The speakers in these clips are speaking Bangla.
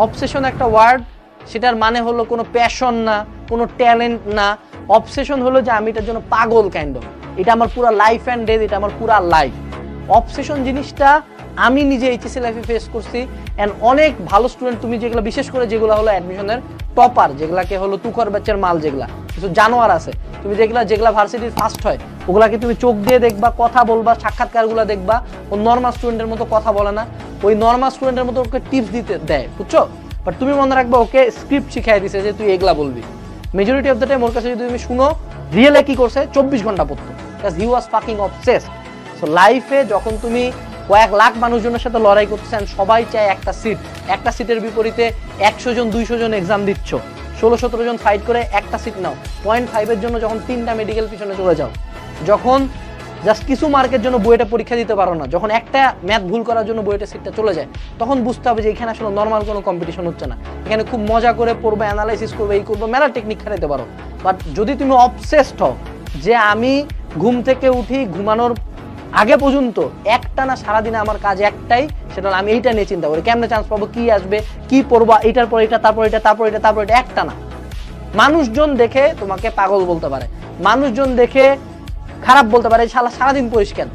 অবসেশন একটা ওয়ার্ড, সেটার মানে হলো কোনো প্যাশন না, কোনো ট্যালেন্ট না। অবসেশন হলো যে আমি এটার জন্য পাগল কাইন্ড অফ, এটা আমার পুরো লাইফ অ্যান্ড ডেথ, এটা আমার পুরো লাইফ। অবসেশন জিনিসটা আমি নিজে এইচএসসি লাইফে ফেস করছি। অ্যান্ড অনেক ভালো স্টুডেন্ট, তুমি যেগুলো বিশেষ করে যেগুলো হলো অ্যাডমিশনের টপার, যেগুলাকে হলো তুখর ব্যাচের মাল, যেগুলা কিছু জানোয়ার আছে, তুমি যেগুলা ভার্সিটির ফার্স্ট হয়, ওগুলাকে তুমি চোখ দিয়ে দেখবা, কথা বলবা, সাক্ষাৎকারগুলো দেখবা, ও নর্মাল স্টুডেন্টের মতো কথা বলে না, ওই নর্মাল স্টুডেন্টের মতো ওকে টিপস দিতে দেয়, বুঝছো? বাট তুমি মনে রাখবা ওকে স্ক্রিপ্ট শিখাই দিছে যে তুই এগুলা বলবি। মেজরিটি অফ দ্য টাইম ওর কাছে যদি তুমি শুনো রিয়েলে কি করছে, 24 ঘন্টা পড়তো, because he was fucking obsessed. So লাইফে যখন তুমি কয়েক লাখ মানুষজনের সাথে লড়াই করতেছেন, সবাই চায় একটা সিট, একটা সিটের বিপরীতে 100 জন 200 জন এক্সাম দিচ্ছ, 16-17 জন ফাইট করে একটা সিট নাও, 0.5-এর জন্য যখন 3টা মেডিকেল পিছনে চলে যাও, যখন জাস্ট কিছু মার্কের জন্য বইটা পরীক্ষা দিতে পারো না, যখন একটা ম্যাথ ভুল করার জন্য বইটা সিটটা চলে যায়, তখন বুঝতে হবে যে এখানে আসলে নর্মাল কোনো কম্পিটিশন হচ্ছে না, এখানে খুব মজা করে পড়বে, অ্যানালাইসিস করবে, এই করবে, মেলা টেকনিক খাটাইতে পারো। বাট যদি তুমি অবসেসড হও যে আমি ঘুম থেকে উঠি ঘুমানোর আগে পর্যন্ত একটানা সারাদিনে আমার কাজ একটাই, সেটা আমি এইটা নিয়ে চিন্তা করি, কেমনে চান্স পাবো, কি আসবে, কি পড়বো, এইটার পর এটা, তারপর এটা, তারপর এটা, তারপর এটা, একটানা। মানুষজন দেখে তোমাকে পাগল বলতে পারে, মানুষজন দেখে খারাপ বলতে পারে, সারাদিন পরিষ্কার,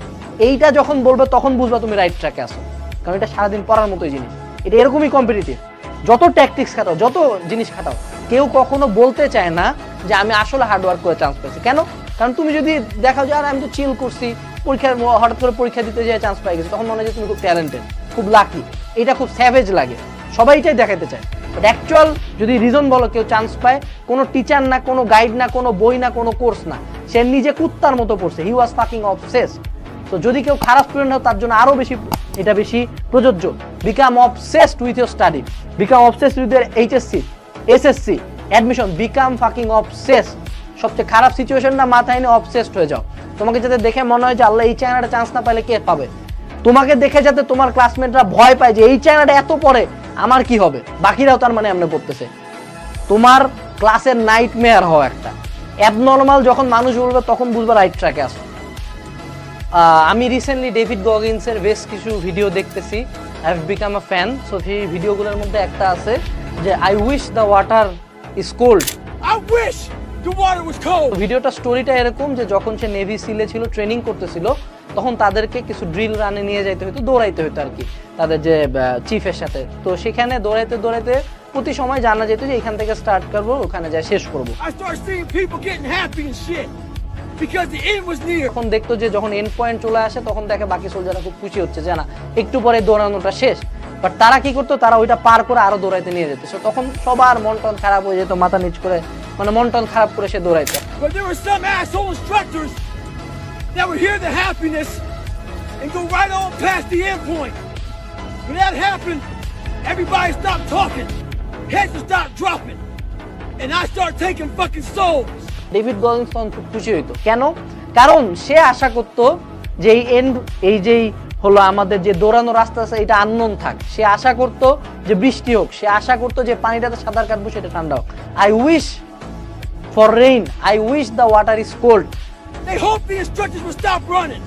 এইটা যখন বলবে তখন বুঝবা তুমি রাইট ট্র্যাকে আসো, কারণ এটা সারাদিন পড়ার মতোই জিনিস, এটা এরকমই কম্পিটিটিভ। যত ট্যাকটিক্স খাটাও, যত জিনিস খাটাও, কেউ কখনো বলতে চায় না যে আমি আসলে হার্ডওয়ার্ক করে চান্স পেয়েছি। কেন? কারণ তুমি যদি দেখাও যে আর আমি তো চিল করছি, পরীক্ষার হঠাৎ করে পরীক্ষা দিতে যেয়ে চান্স পাই গেছি, তখন মনে হয় যে তুমি খুব ট্যালেন্টেড, খুব লাকি, এটা খুব স্যাভেজ লাগে, সবাই এটাই দেখাতে চায়। বাট অ্যাকচুয়াল যদি রিজন বলো কেউ চান্স পায়, কোনো টিচার না, কোনো গাইড না, কোনো বই না, কোনো কোর্স না, সে নিজে কুত্তার মতো পড়ছে, হি ওয়াজ ফাকিং অবসেসড। তো যদি কেউ খারাপ স্টুডেন্ট হয় তার জন্য আরো বেশি এটা বেশি প্রযোজ্য। Become obsessed with your study, become obsessed with your HSC, SSC, admission, become fucking obsessed. সবচেয়ে খারাপ সিচুয়েশনটা মাথায় নিয়ে অবসেসড হয়ে যাও। তোমাকে যাতে দেখে মনে হয় যে আল্লাহ এই চায়নাটা চান্স না পাইলে কে পাবে, তোমাকে দেখে যাতে তোমার ক্লাসমেটরা ভয় পায় যে এই চায়নাটা এত পড়ে, আমার কি হবে, বাকিরাও তার মানে এমনি পড়তেছে, তোমার ক্লাসের নাইটমেয়ার হওয়া একটা অ্যাবনর্মাল। যখন মানুষ বলবে তখন বুঝবে রাইট ট্র্যাকে আসো। আমি রিসেন্টলি ডেভিড গগিন্সের বেশ কিছু ভিডিও দেখতেছি, I have become a fan. So সেই ভিডিওগুলোর মধ্যে একটা আছে যে I wish the water is cold, I wish the water was cold. ভিডিওটা স্টোরিটা এরকম যে যখন সে নেভি সিলে ছিল, ট্রেনিং করতেছিল, তখন তাদেরকে কিছু ড্রিল রানে নিয়ে যাইতে হতো, দৌড়াইতে হতো আর কি তাদের যে চিফের সাথে। তো সেখানে দৌড়াইতে দৌড়াইতে প্রতি সময় জানা যেত যে এখান থেকে স্টার্ট করবো, ওখানে যায় শেষ করবো। এখন দেখতো যে যখন এন্ড পয়েন্ট চলে আসে তখন দেখে বাকি সোলজাররা খুব খুশি হচ্ছে যে না একটু পরে দৌড়ানোটা শেষ। বাট তারা কি করতো, তারা ওইটা পার করে আরো দৌড়াইতে নিয়ে যেত। তখন সবার মন টন খারাপ হয়ে যেত, মাথা নিচ করে, মানে মন টন খারাপ করে সে দৌড়াইতো। That would hear the happiness and go right on past the end point. When that happened, everybody stopped talking, heads would start dropping, and I start taking fucking souls. David Goggins তখন খুব খুশি হইতো। কেন? কারণ সে আশা করতো যে এই এন্ড, এই যেই হলো আমাদের যে দৌড়ানো রাস্তা আছে এটা আননোন থাক। সে আশা করতো যে বৃষ্টি হোক, সে আশা করতো যে পানিটাতে সাঁতার কাটবো সেটা ঠান্ডা হোক। I wish for rain, I wish the water is cold. They hope the instructors will stop running.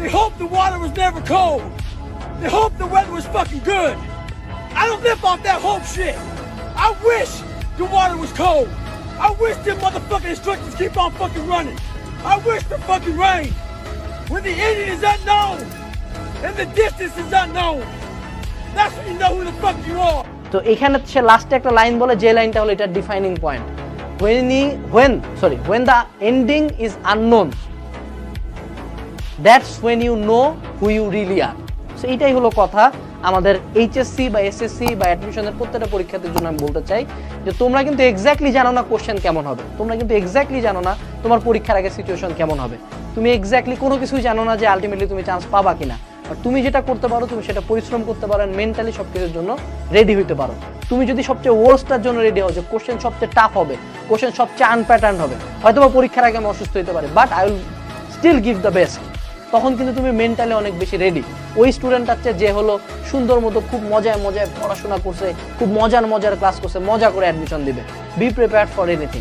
They hope the water was never cold. They hope the weather was fucking good. I don't live off that hope shit. I wish the water was cold. I wish them motherfucking instructors keep on fucking running. I wish the fucking rain. When the ending is unknown and the distance is unknown, that's when you know who the fuck you are. তো এখানে সে লাস্টে একটা লাইন বলে, যে লাইনটা হলো এটা defining point. When the ending is unknown, that's when you know who you really are. So এটাই হলো কথা আমাদের এইচএসসি বা এসএসসি বা অ্যাডমিশনের প্রত্যেকটা পরীক্ষার্থীর জন্য আমি বলতে চাই যে তোমরা কিন্তু এক্স্যাক্টলি জানো না কোশ্চেন কেমন হবে, তোমরা কিন্তু এক্স্যাক্টলি জানো না তোমার পরীক্ষার আগে সিচুয়েশন কেমন হবে, তুমি এক্স্যাক্টলি কোনো কিছুই জানো না যে আলটিমেটলি তুমি চান্স পাবা কিনা। আর তুমি যেটা করতে পারো, তুমি সেটা পরিশ্রম করতে পারো, মেন্টালি সব কিছুর জন্য রেডি হইতে পারো। তুমি যদি সবচেয়ে ওয়ার্স্টটার জন্য রেডি হও, যে কোশ্চেন সবচেয়ে টাফ হবে, কোশ্চেন সবচেয়ে আনপ্যাটার্ন হবে, হয়তো বা পরীক্ষার আগে আমি অসুস্থ হতে পারি, but I will still give the best, তখন কিন্তু তুমি মেন্টালি অনেক বেশি রেডি। ওই স্টুডেন্ট আছে যে হলো সুন্দর মতো খুব মজায় মজায় পড়াশোনা করছে, খুব মজার ক্লাস করছে, মজা করে অ্যাডমিশন দিবে। Be prepared for anything.